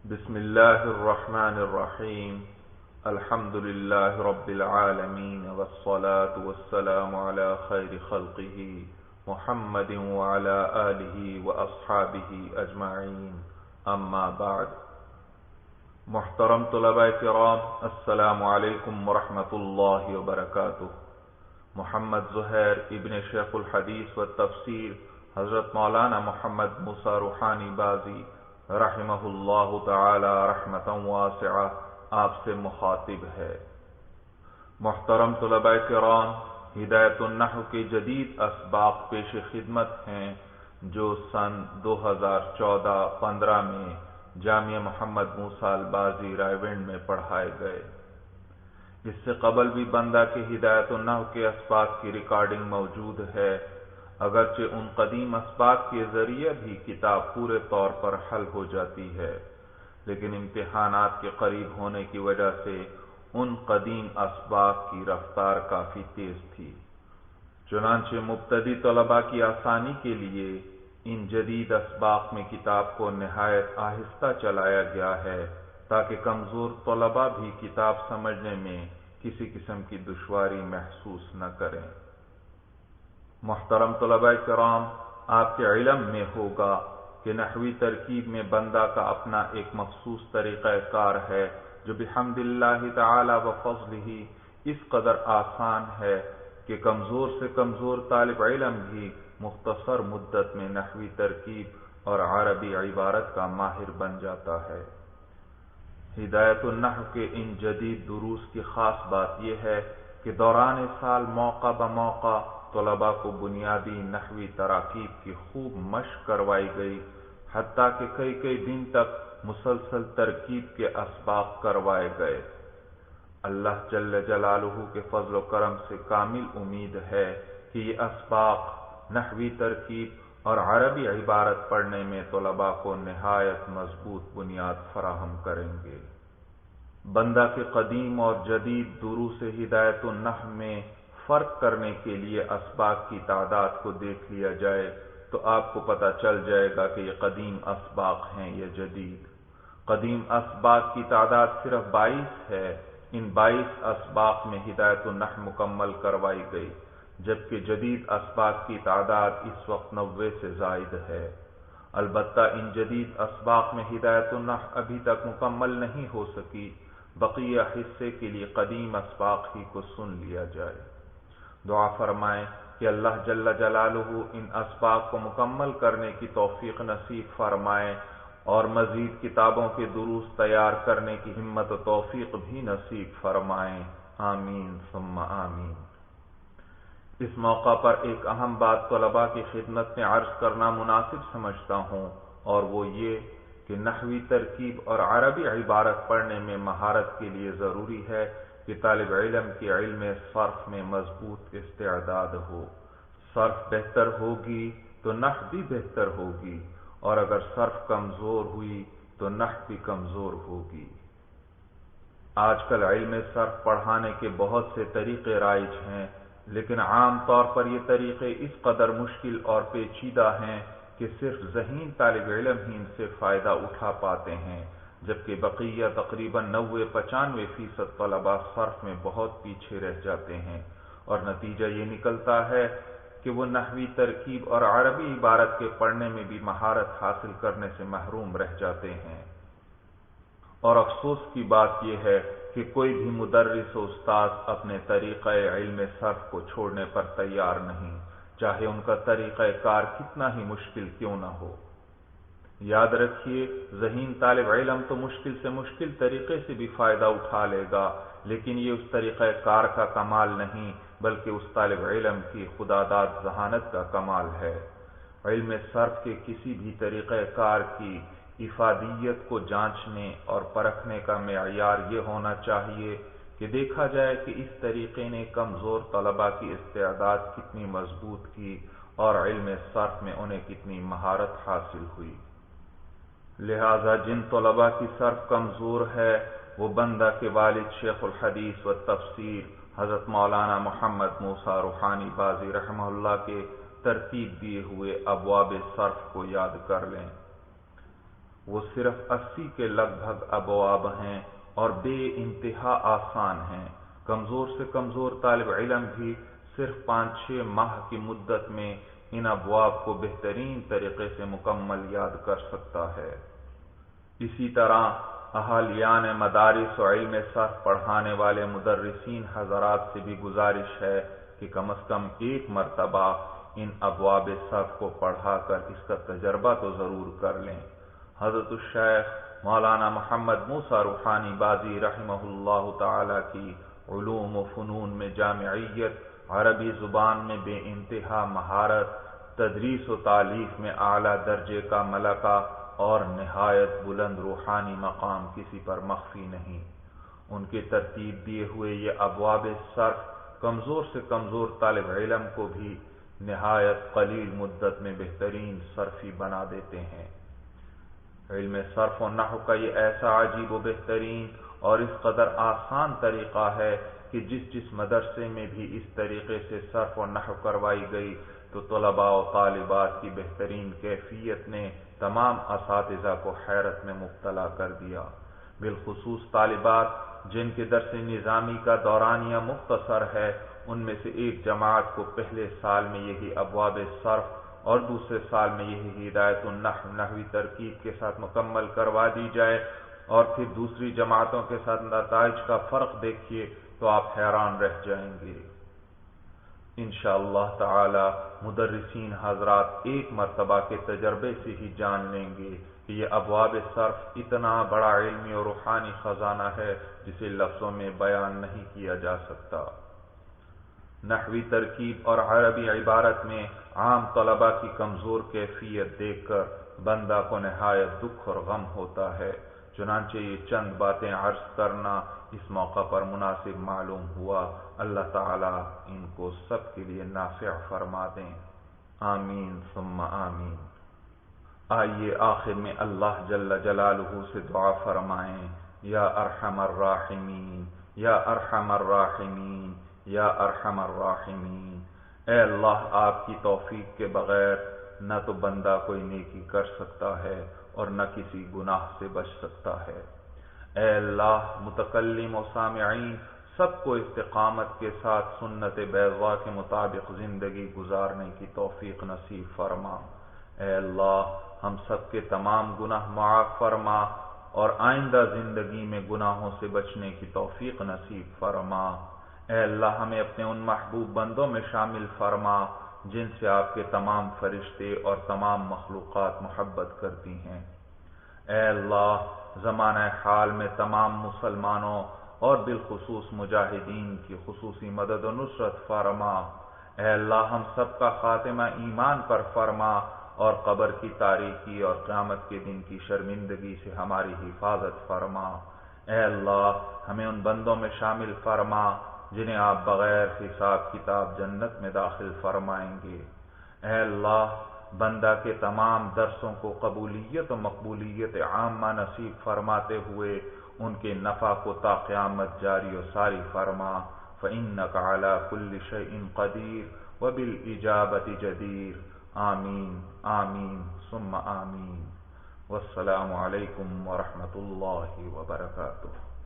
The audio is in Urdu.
بسم اللہ الرحمن الرحیم الحمد للہ رب العالمین والصلاة والسلام علی خیر خلقہ محمد وعلی آلہ واصحابہ اجمعین اما بعد۔ محترم طلباء کرام، السلام علیکم ورحمۃ اللہ وبرکاتہ۔ محمد زہیر ابن شیخ الحدیث والتفسیر حضرت مولانا محمد موسیٰ روحانی بازی رحمہ اللہ تعالی رحمتا واسعہ آپ سے مخاطب ہے۔ محترم طلباء کرام، ہدایت النحو کے جدید اسباق پیش خدمت ہیں جو سن 2014-15 میں جامعہ محمد موسیٰ البازی رائے میں پڑھائے گئے۔ اس سے قبل بھی بندہ کے ہدایت النحو کے اسباق کی ریکارڈنگ موجود ہے، اگرچہ ان قدیم اسباق کے ذریعے بھی کتاب پورے طور پر حل ہو جاتی ہے، لیکن امتحانات کے قریب ہونے کی وجہ سے ان قدیم اسباق کی رفتار کافی تیز تھی، چنانچہ مبتدی طلباء کی آسانی کے لیے ان جدید اسباق میں کتاب کو نہایت آہستہ چلایا گیا ہے تاکہ کمزور طلباء بھی کتاب سمجھنے میں کسی قسم کی دشواری محسوس نہ کریں۔ محترم طلباء کرام، آپ کے علم میں ہوگا کہ نحوی ترکیب میں بندہ کا اپنا ایک مخصوص طریقہ کار ہے جو بحمد اللہ تعالی و فضلہ اس قدر آسان ہے کہ کمزور سے کمزور طالب علم بھی مختصر مدت میں نحوی ترکیب اور عربی عبارت کا ماہر بن جاتا ہے۔ ہدایت النحو کے ان جدید دروس کی خاص بات یہ ہے کہ دوران سال موقع بموقع طلباء کو بنیادی نحوی تراکیب کی خوب مشق کروائی گئی، حتیٰ کہ کئی دن تک مسلسل ترکیب کے اسباق کروائے گئے۔ اللہ جل جلالہ کے فضل و کرم سے کامل امید ہے کہ یہ اسباق نحوی ترکیب اور عربی عبارت پڑھنے میں طلباء کو نہایت مضبوط بنیاد فراہم کریں گے۔ بندہ کے قدیم اور جدید دروس ہدایت النحو میں فرق کرنے کے لیے اسباق کی تعداد کو دیکھ لیا جائے تو آپ کو پتہ چل جائے گا کہ یہ قدیم اسباق ہیں یا جدید۔ قدیم اسباق کی تعداد صرف 22 ہے۔ ان 22 اسباق میں ہدایت النحو مکمل کروائی گئی، جبکہ جدید اسباق کی تعداد اس وقت 90 سے زائد ہے۔ البتہ ان جدید اسباق میں ہدایت النحو ابھی تک مکمل نہیں ہو سکی، بقیہ حصے کے لیے قدیم اسباق ہی کو سن لیا جائے۔ دعا فرمائیں کہ اللہ جل جلالہ ان اسباق کو مکمل کرنے کی توفیق نصیب فرمائے اور مزید کتابوں کے دروس تیار کرنے کی ہمت و توفیق بھی نصیب فرمائیں، آمین ثم آمین۔ اس موقع پر ایک اہم بات طلباء کی خدمت میں عرض کرنا مناسب سمجھتا ہوں، اور وہ یہ کہ نحوی ترکیب اور عربی عبارت پڑھنے میں مہارت کے لیے ضروری ہے کہ طالب علم کی علم صرف میں مضبوط استعداد ہو۔ صرف بہتر ہوگی تو نحو بھی بہتر ہوگی، اور اگر صرف کمزور ہوئی تو نحو بھی کمزور ہوگی۔ آج کل علم صرف پڑھانے کے بہت سے طریقے رائج ہیں، لیکن عام طور پر یہ طریقے اس قدر مشکل اور پیچیدہ ہیں کہ صرف ذہین طالب علم ہی ان سے فائدہ اٹھا پاتے ہیں، جبکہ بقیہ تقریباً 90-95% طلباء صرف میں بہت پیچھے رہ جاتے ہیں، اور نتیجہ یہ نکلتا ہے کہ وہ نحوی ترکیب اور عربی عبارت کے پڑھنے میں بھی مہارت حاصل کرنے سے محروم رہ جاتے ہیں۔ اور افسوس کی بات یہ ہے کہ کوئی بھی مدرس و استاد اپنے طریقہ علم صرف کو چھوڑنے پر تیار نہیں، چاہے ان کا طریقہ کار کتنا ہی مشکل کیوں نہ ہو۔ یاد رکھیے، ذہین طالب علم تو مشکل سے مشکل طریقے سے بھی فائدہ اٹھا لے گا، لیکن یہ اس طریقہ کار کا کمال نہیں بلکہ اس طالب علم کی خداداد ذہانت کا کمال ہے۔ علم صرف کے کسی بھی طریقہ کار کی افادیت کو جانچنے اور پرکھنے کا معیار یہ ہونا چاہیے کہ دیکھا جائے کہ اس طریقے نے کمزور طلباء کی استعداد کتنی مضبوط کی اور علم صرف میں انہیں کتنی مہارت حاصل ہوئی۔ لہذا جن طلباء کی صرف کمزور ہے وہ بندہ کے والد شیخ الحدیث و تفسیر حضرت مولانا محمد موسیٰ روحانی بازی رحمہ اللہ کے ترتیب دیے ہوئے ابواب صرف کو یاد کر لیں۔ وہ صرف 80 کے لگ بھگ ابواب ہیں اور بے انتہا آسان ہیں۔ کمزور سے کمزور طالب علم بھی صرف 5-6 ماہ کی مدت میں ان ابواب کو بہترین طریقے سے مکمل یاد کر سکتا ہے۔ اسی طرح اہالیان مدارس و علم صرف پڑھانے والے مدرسین حضرات سے بھی گزارش ہے کہ کم از کم ایک مرتبہ ان ابواب صرف کو پڑھا کر اس کا تجربہ تو ضرور کر لیں۔ حضرت الشیخ مولانا محمد موسیٰ روحانی بازی رحمہ اللہ تعالی کی علوم و فنون میں جامعیت، عربی زبان میں بے انتہا مہارت، تدریس و تعلیف میں اعلیٰ درجے کا ملکہ اور نہایت بلند روحانی مقام کسی پر مخفی نہیں۔ ان کے ترتیب دیے ہوئے یہ ابواب صرف کمزور سے کمزور طالب علم کو بھی نہایت قلیل مدت میں بہترین صرفی بنا دیتے ہیں۔ علم صرف و نحو کا یہ ایسا عجیب و بہترین اور اس قدر آسان طریقہ ہے کہ جس مدرسے میں بھی اس طریقے سے صرف و نحو کروائی گئی تو طلباء و طالبات کی بہترین کیفیت نے تمام اساتذہ کو حیرت میں مبتلا کر دیا۔ بالخصوص طالبات جن کے درس نظامی کا دورانیہ مختصر ہے، ان میں سے ایک جماعت کو پہلے سال میں یہی ابواب صرف اور دوسرے سال میں یہی ہدایت النحو نحوی ترکیب کے ساتھ مکمل کروا دی جائے اور پھر دوسری جماعتوں کے ساتھ نتائج کا فرق دیکھیے تو آپ حیران رہ جائیں گے۔ انشاءاللہ تعالی مدرسین حضرات ایک مرتبہ کے تجربے سے ہی جان لیں گے کہ یہ ابواب صرف اتنا بڑا علمی اور روحانی خزانہ ہے جسے لفظوں میں بیان نہیں کیا جا سکتا۔ نحوی ترکیب اور عربی عبارت میں عام طلباء کی کمزور کیفیت دیکھ کر بندہ کو نہایت دکھ اور غم ہوتا ہے۔ چنانچہ یہ چند باتیں عرض کرنا اس موقع پر مناسب معلوم ہوا۔ اللہ تعالی ان کو سب کے لیے نافع فرما دیں، آمین ثم آمین۔ آئیے آخر میں اللہ جل جلالہ سے دعا فرمائیں، یا ارحم الراحمین یا ارحم الراحمین یا ارحم الراحمین۔ اے اللہ، آپ کی توفیق کے بغیر نہ تو بندہ کوئی نیکی کر سکتا ہے اور نہ کسی گناہ سے بچ سکتا ہے۔ اے اللہ، متکلم و سامعین سب کو استقامت کے ساتھ سنت بیضاء کے مطابق زندگی گزارنے کی توفیق نصیب فرما۔ اے اللہ، ہم سب کے تمام گناہ معاف فرما اور آئندہ زندگی میں گناہوں سے بچنے کی توفیق نصیب فرما۔ اے اللہ، ہمیں اپنے ان محبوب بندوں میں شامل فرما جن سے آپ کے تمام فرشتے اور تمام مخلوقات محبت کرتی ہیں۔ اے اللہ، زمانہ حال میں تمام مسلمانوں اور بالخصوص مجاہدین کی خصوصی مدد و نصرت فرما۔ اے اللہ، ہم سب کا خاتمہ ایمان پر فرما اور قبر کی تاریکی اور قیامت کے دن کی شرمندگی سے ہماری حفاظت فرما۔ اے اللہ، ہمیں ان بندوں میں شامل فرما جنہیں آپ بغیر حساب کتاب جنت میں داخل فرمائیں گے۔ اے اللہ، بندہ کے تمام درسوں کو قبولیت و مقبولیت عامہ نصیب فرماتے ہوئے ان کے نفع کو تا قیامت جاری و ساری فرما۔ فإنک علی کل شیء قدیر وبالإجابة جدیر، آمین آمین ثم آمین۔ والسلام علیکم ورحمۃ اللہ وبرکاتہ۔